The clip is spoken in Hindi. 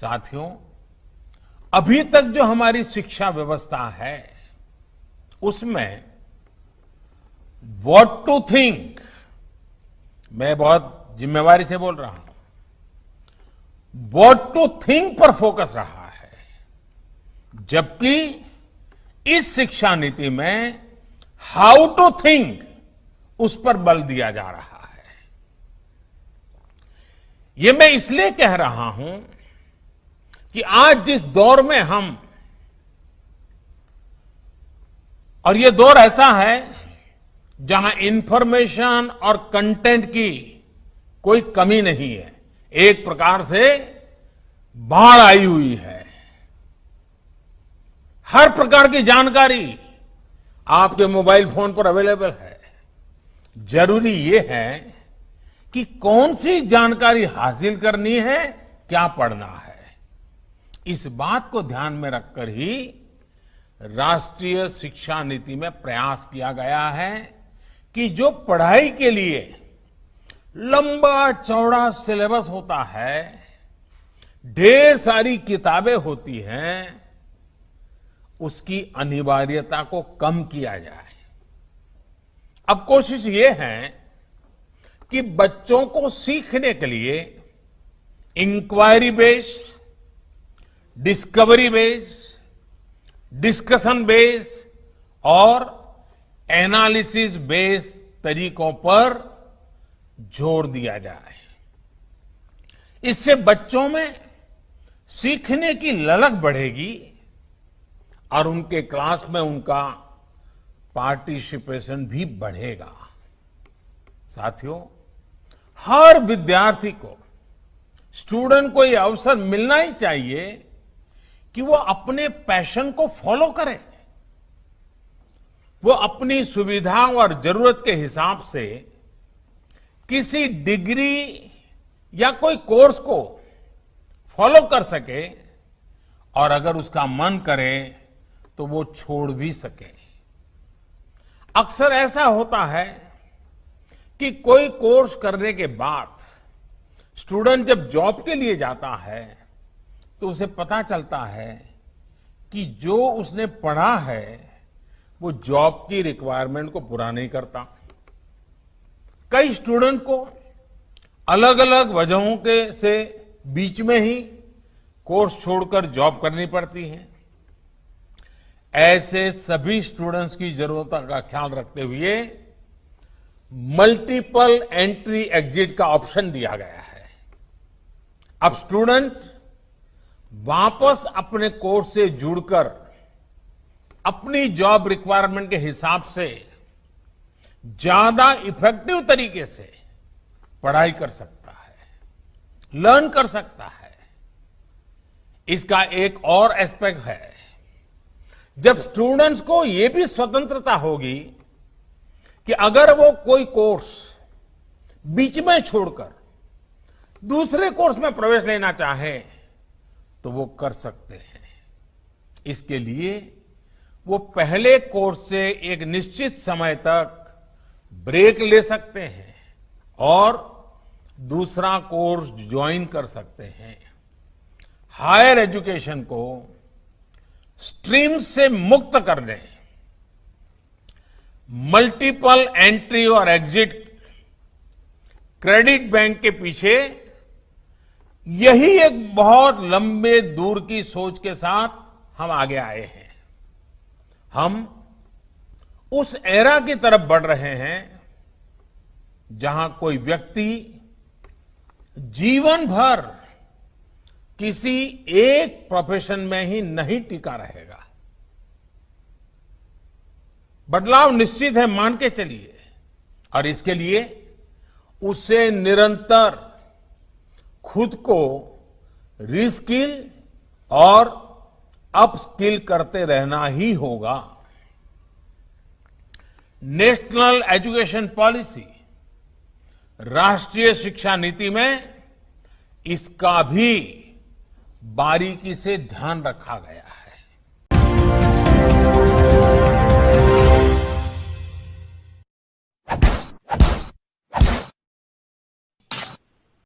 साथियों, अभी तक जो हमारी शिक्षा व्यवस्था है उसमें व्हाट टू थिंक, मैं बहुत जिम्मेवारी से बोल रहा हूं, व्हाट टू थिंक पर फोकस रहा है, जबकि इस शिक्षा नीति में हाउ टू थिंक उस पर बल दिया जा रहा है। ये मैं इसलिए कह रहा हूं कि आज जिस दौर में हम, और ये दौर ऐसा है जहां इंफॉर्मेशन और कंटेंट की कोई कमी नहीं है, एक प्रकार से बाढ़ आई हुई है। हर प्रकार की जानकारी आपके मोबाइल फोन पर अवेलेबल है। जरूरी ये है कि कौन सी जानकारी हासिल करनी है, क्या पढ़ना है। इस बात को ध्यान में रखकर ही राष्ट्रीय शिक्षा नीति में प्रयास किया गया है कि जो पढ़ाई के लिए लंबा चौड़ा सिलेबस होता है, ढेर सारी किताबें होती हैं, उसकी अनिवार्यता को कम किया जाए। अब कोशिश ये है कि बच्चों को सीखने के लिए inquiry based, discovery based, discussion based और एनालिसिस बेस्ड तरीकों पर जोर दिया जाए। इससे बच्चों में सीखने की ललक बढ़ेगी और उनके क्लास में उनका पार्टिसिपेशन भी बढ़ेगा। साथियों, हर विद्यार्थी को, स्टूडेंट को यह अवसर मिलना ही चाहिए कि वो अपने पैशन को फॉलो करे। वो अपनी सुविधा और जरूरत के हिसाब से किसी डिग्री या कोई कोर्स को फॉलो कर सके और अगर उसका मन करे तो वो छोड़ भी सके। अक्सर ऐसा होता है कि कोई कोर्स करने के बाद स्टूडेंट जब जॉब के लिए जाता है तो उसे पता चलता है कि जो उसने पढ़ा है वो जॉब की रिक्वायरमेंट को पूरा नहीं करता। कई स्टूडेंट को अलग अलग वजहों के से बीच में ही कोर्स छोड़कर जॉब करनी पड़ती है। ऐसे सभी स्टूडेंट्स की जरूरतों का ख्याल रखते हुए मल्टीपल एंट्री एग्जिट का ऑप्शन दिया गया है। अब स्टूडेंट वापस अपने कोर्स से जुड़कर अपनी जॉब रिक्वायरमेंट के हिसाब से ज्यादा इफेक्टिव तरीके से पढ़ाई कर सकता है, लर्न कर सकता है। इसका एक और एस्पेक्ट है, जब स्टूडेंट्स को यह भी स्वतंत्रता होगी कि अगर वो कोई कोर्स बीच में छोड़कर दूसरे कोर्स में प्रवेश लेना चाहे तो वो कर सकते हैं। इसके लिए वो पहले कोर्स से एक निश्चित समय तक ब्रेक ले सकते हैं और दूसरा कोर्स ज्वाइन कर सकते हैं। हायर एजुकेशन को स्ट्रीम से मुक्त करने, मल्टीपल एंट्री और एग्जिट क्रेडिट बैंक के पीछे यही एक बहुत लंबे दूर की सोच के साथ हम आगे आए हैं। हम उस एरा की तरफ बढ़ रहे हैं जहां कोई व्यक्ति जीवन भर किसी एक प्रोफेशन में ही नहीं टिका रहेगा। बदलाव निश्चित है, मान के चलिए, और इसके लिए उसे निरंतर खुद को रीस्किल और अपस्किल करते रहना ही होगा। नेशनल एजुकेशन पॉलिसी, राष्ट्रीय शिक्षा नीति में इसका भी बारीकी से ध्यान रखा गया है।